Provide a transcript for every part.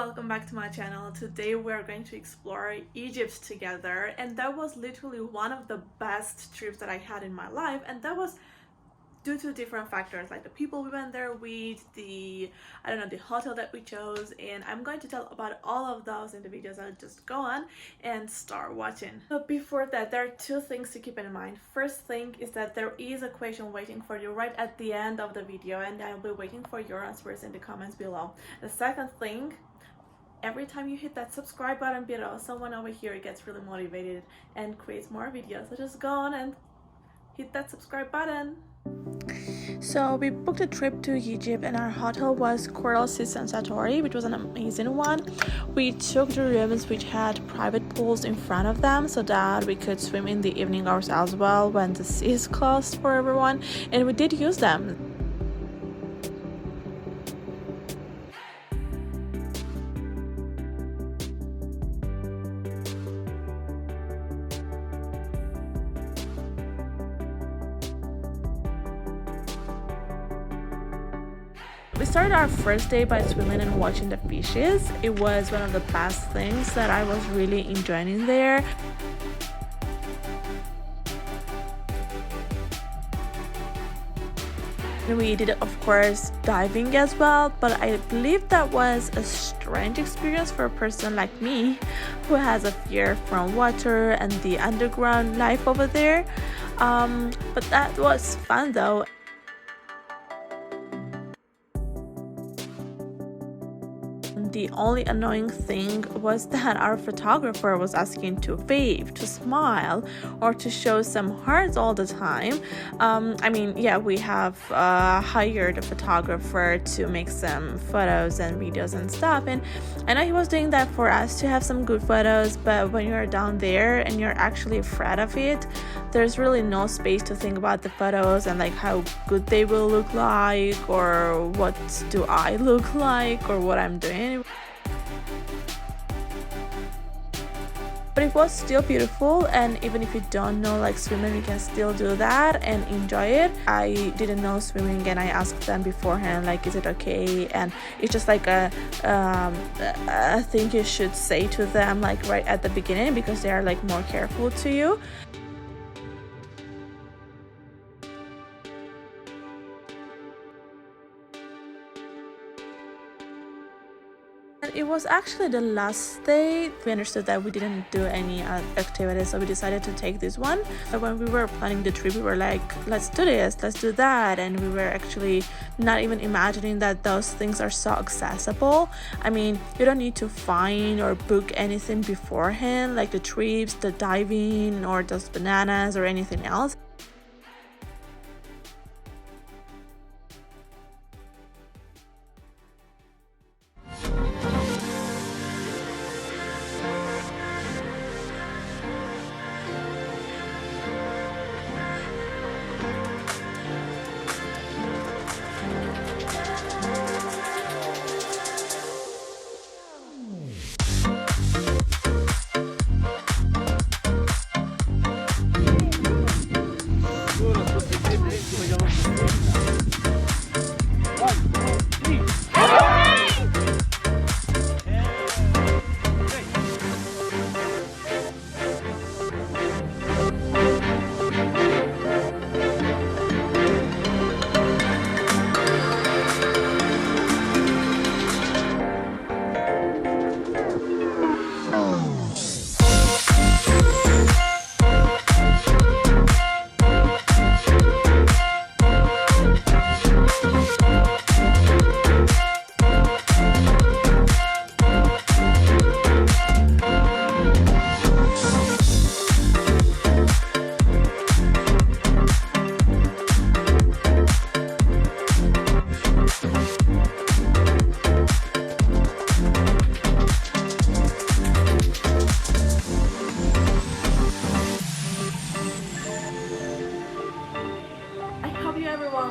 welcome back to my channel. Today we're going to explore Egypt together, and that was literally one of the best trips that I had in my life, and that was due to different factors like the people we went there with, the hotel that we chose, and I'm going to tell about all of those in the videos. I'll just go on and start watching. But before that, there are two things to keep in mind. First thing is that there is a question waiting for you right at the end of the video, and I'll be waiting for your answers in the comments below. The second thing, every time you hit that subscribe button below, someone over here gets really motivated and creates more videos. So just go on and hit that subscribe button. So we booked a trip to Egypt, and our hotel was Coral Sea Sensatori, which was an amazing one. We took the rooms which had private pools in front of them so that we could swim in the evening hours as well when the sea is closed for everyone, and we did use them. We started our first day by swimming and watching the fishes. It was one of the best things that I was really enjoying there. And we did, of course, diving as well, but I believe that was a strange experience for a person like me who has a fear from water and the underground life over there. But that was fun though. The only annoying thing was that our photographer was asking to wave, to smile, or to show some hearts all the time. We have hired a photographer to make some photos and videos and stuff, and I know he was doing that for us to have some good photos, but when you're down there and you're actually afraid of it, there's really no space to think about the photos and like how good they will look like, or what do I look like, or what I'm doing. But it was still beautiful, and even if you don't know like swimming, you can still do that and enjoy it. I didn't know swimming, and I asked them beforehand like, is it okay? And it's just like a thing you should say to them like right at the beginning, because they are like more careful to you. It was actually the last day. We understood that we didn't do any activities, so we decided to take this one. But when we were planning the trip, we were like, let's do this, let's do that, and we were actually not even imagining that those things are so accessible. I mean, you don't need to find or book anything beforehand, like the trips, the diving, or those bananas or anything else.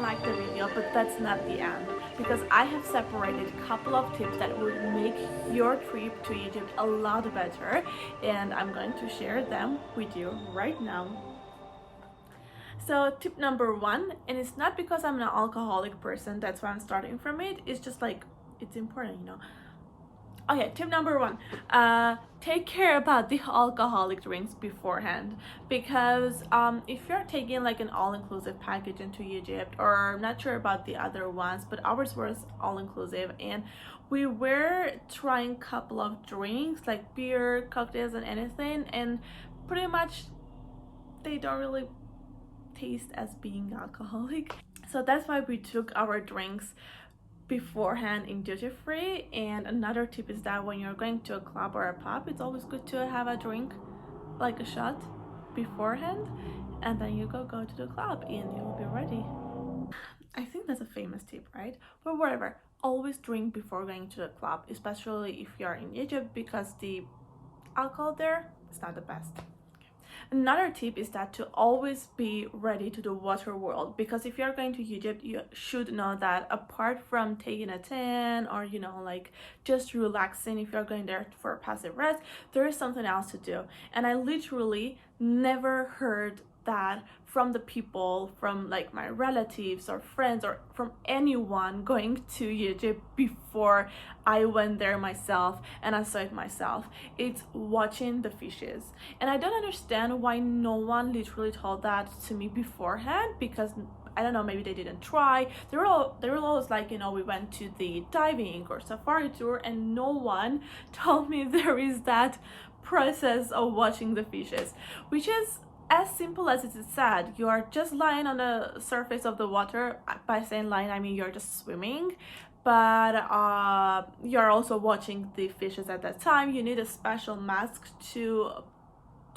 Like the video, but that's not the end, because I have separated a couple of tips that would make your trip to Egypt a lot better, and I'm going to share them with you right now. So tip number one, and it's not because I'm an alcoholic person, that's why I'm starting from it, it's just like it's important, you know. Okay, tip number one, take care about the alcoholic drinks beforehand, because if you're taking like an all-inclusive package into Egypt, or I'm not sure about the other ones, but ours was all-inclusive, and we were trying a couple of drinks like beer, cocktails, and anything, and pretty much they don't really taste as being alcoholic. So that's why we took our drinks beforehand in duty free. And another tip is that when you're going to a club or a pub, it's always good to have a drink, like a shot, beforehand, and then you go to the club and you'll be ready. I think that's a famous tip, right? But whatever, always drink before going to the club, especially if you're in Egypt, because the alcohol there is not the best. Another tip is that to always be ready to the water world, because if you're going to Egypt, you should know that apart from taking a tan or like just relaxing, if you're going there for a passive rest, there is something else to do. And I literally never heard that from the people, from like my relatives or friends or from anyone going to Egypt before I went there myself and I saw it myself. It's watching the fishes. And I don't understand why no one literally told that to me beforehand, because I don't know, maybe they didn't try. They were always like, we went to the diving or safari tour, and no one told me there is that process of watching the fishes, which is as simple as it is said. You are just lying on the surface of the water. By saying lying, I mean you're just swimming, but you're also watching the fishes at that time. You need a special mask to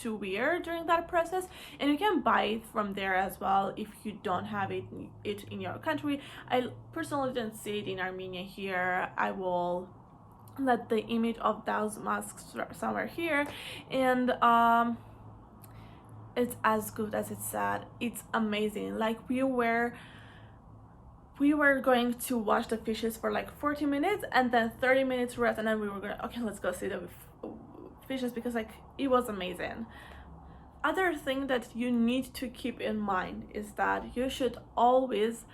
wear during that process, and you can buy it from there as well if you don't have it in your country. I personally didn't see it in Armenia here. I will let the image of those masks somewhere here, and it's as good as it's said. It's amazing. Like we were going to watch the fishes for like 40 minutes and then 30 minutes rest, and then we were going, okay, let's go see the fishes, because like it was amazing. Other thing that you need to keep in mind is that you should always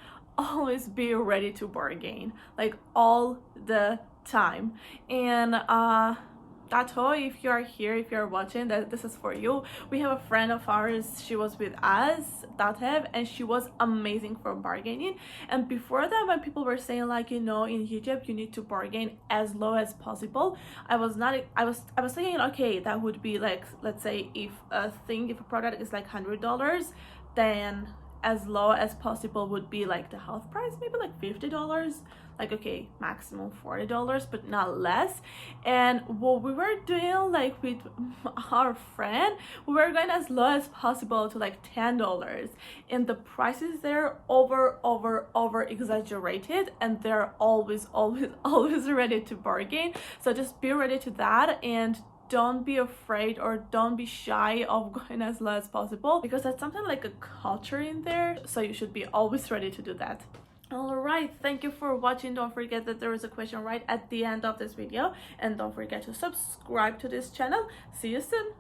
be ready to bargain, like all the time. And Dato, if you're here, if you're watching, that this is for you. We have a friend of ours, she was with us, Datev, and she was amazing for bargaining. And before that, when people were saying like, in Egypt you need to bargain as low as possible, I was thinking, okay, that would be like, let's say if a product is like $100, then as low as possible would be like the half price, maybe like $50. Like, okay, maximum $40, but not less. And what we were doing, like with our friend, we were going as low as possible to like $10, and the prices there over exaggerated, and they're always ready to bargain. So just be ready to that, and don't be afraid or don't be shy of going as low as possible, because that's something like a culture in there, so you should be always ready to do that. Alright, thank you for watching. Don't forget that there is a question right at the end of this video, and don't forget to subscribe to this channel. See you soon.